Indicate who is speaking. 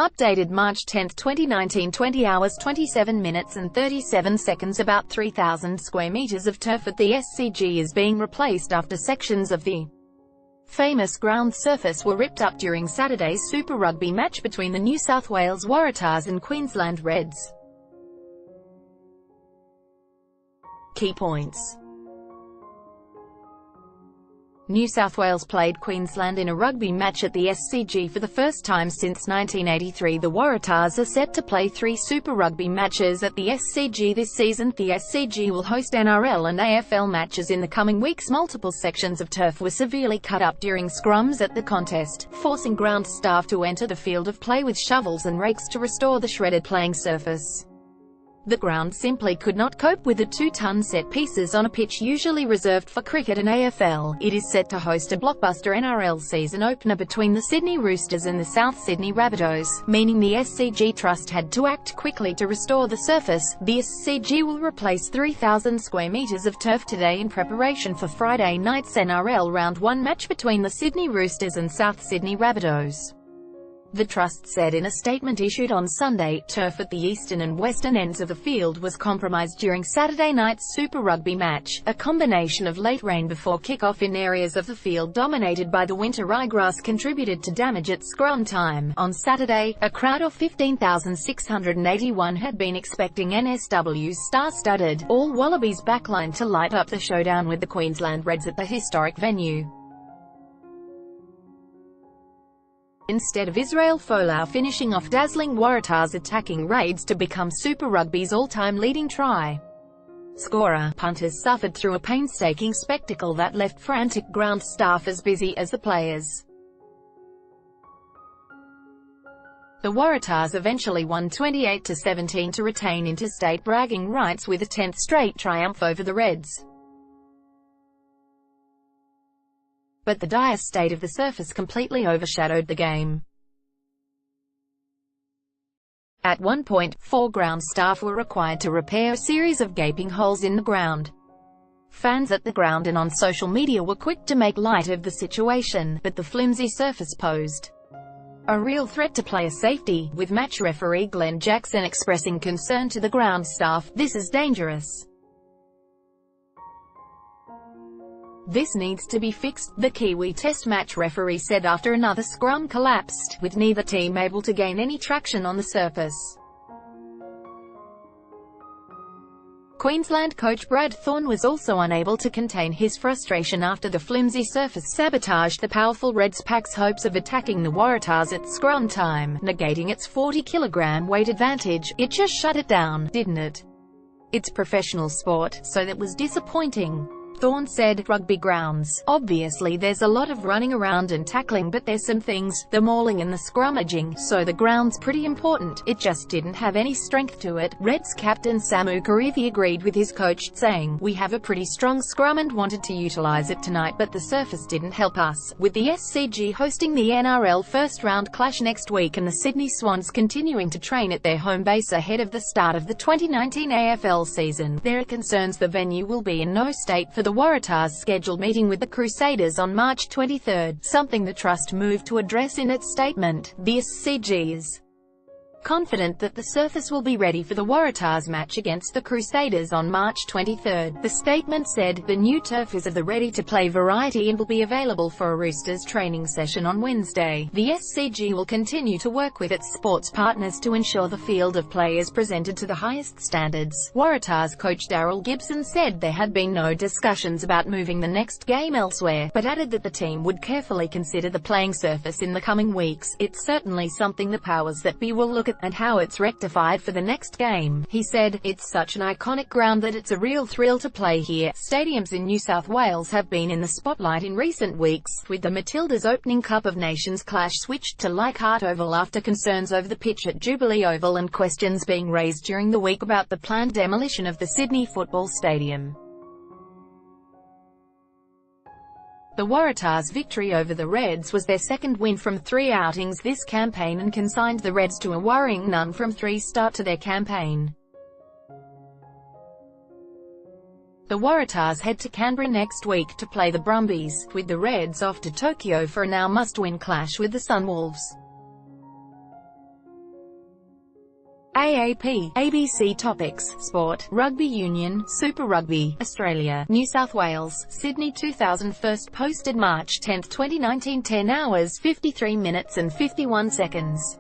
Speaker 1: Updated March 10, 2019, 20 hours 27 minutes and 37 seconds. About 3,000 square meters of turf at the SCG is being replaced after sections of the famous ground surface were ripped up during Saturday's Super Rugby match between the New South Wales Waratahs and Queensland Reds. Key points. New South Wales played Queensland in a rugby match at the SCG for the first time since 1983. The Waratahs are set to play 3 Super Rugby matches at the SCG this season. The SCG will host NRL and AFL matches in the coming weeks. Multiple sections of turf were severely cut up during scrums at the contest, forcing ground staff to enter the field of play with shovels and rakes to restore the shredded playing surface. The ground simply could not cope with the 2-ton set pieces on a pitch usually reserved for cricket and AFL. It is set to host a blockbuster NRL season opener between the Sydney Roosters and the South Sydney Rabbitohs, meaning the SCG Trust had to act quickly to restore the surface. The SCG will replace 3,000 square metres of turf today in preparation for Friday night's NRL Round 1 match between the Sydney Roosters and South Sydney Rabbitohs. The Trust said in a statement issued on Sunday, turf at the eastern and western ends of the field was compromised during Saturday night's Super Rugby match, a combination of late rain before kick-off in areas of the field dominated by the winter ryegrass contributed to damage at scrum time. On Saturday, a crowd of 15,681 had been expecting NSW's star-studded, all-Wallabies backline to light up the showdown with the Queensland Reds at the historic venue. Instead of Israel Folau finishing off dazzling Waratahs attacking raids to become Super Rugby's all-time leading try scorer, punters suffered through a painstaking spectacle that left frantic ground staff as busy as the players. The Waratahs eventually won 28-17 to retain interstate bragging rights with a 10th straight triumph over the Reds. But the dire state of the surface completely overshadowed the game. At one point, 4 ground staff were required to repair a series of gaping holes in the ground. Fans at the ground and on social media were quick to make light of the situation, but the flimsy surface posed a real threat to player safety, with match referee Glenn Jackson expressing concern to the ground staff. "This is dangerous. This needs to be fixed," the Kiwi Test match referee said after another scrum collapsed, with neither team able to gain any traction on the surface. Queensland coach Brad Thorne was also unable to contain his frustration after the flimsy surface sabotaged the powerful Reds pack's hopes of attacking the Waratahs at scrum time, negating its 40-kilogram weight advantage. "It just shut it down, didn't it? It's professional sport, so that was disappointing," Thorne said. "Rugby grounds. Obviously there's a lot of running around and tackling, but there's some things, the mauling and the scrummaging, so the ground's pretty important. It just didn't have any strength to it." Reds captain Samu Kerevi agreed with his coach, saying, "We have a pretty strong scrum and wanted to utilise it tonight, but the surface didn't help us." With the SCG hosting the NRL first-round clash next week and the Sydney Swans continuing to train at their home base ahead of the start of the 2019 AFL season, there are concerns the venue will be in no state for the Waratahs' scheduled meeting with the Crusaders on March 23, something the Trust moved to address in its statement. The SCG is confident that the surface will be ready for the Waratahs match against the Crusaders on March 23. The statement said, "The new turf is of the ready-to-play variety and will be available for a Roosters training session on Wednesday." The SCG will continue to work with its sports partners to ensure the field of play is presented to the highest standards. Waratahs coach Daryl Gibson said there had been no discussions about moving the next game elsewhere, but added that the team would carefully consider the playing surface in the coming weeks. "It's certainly something the powers that be will look at and how it's rectified for the next game," he said. "It's such an iconic ground that it's a real thrill to play here." Stadiums in New South Wales have been in the spotlight in recent weeks, with the Matildas' opening Cup of Nations clash switched to Leichhardt Oval after concerns over the pitch at Jubilee Oval and questions being raised during the week about the planned demolition of the Sydney Football Stadium. The Waratahs' victory over the Reds was their second win from 3 outings this campaign and consigned the Reds to a worrying none from 3 start to their campaign. The Waratahs head to Canberra next week to play the Brumbies, with the Reds off to Tokyo for a now must-win clash with the Sunwolves. AAP, ABC Topics, Sport, Rugby Union, Super Rugby, Australia, New South Wales, Sydney 2000. First posted March 10, 2019. 10 hours 53 minutes and 51 seconds.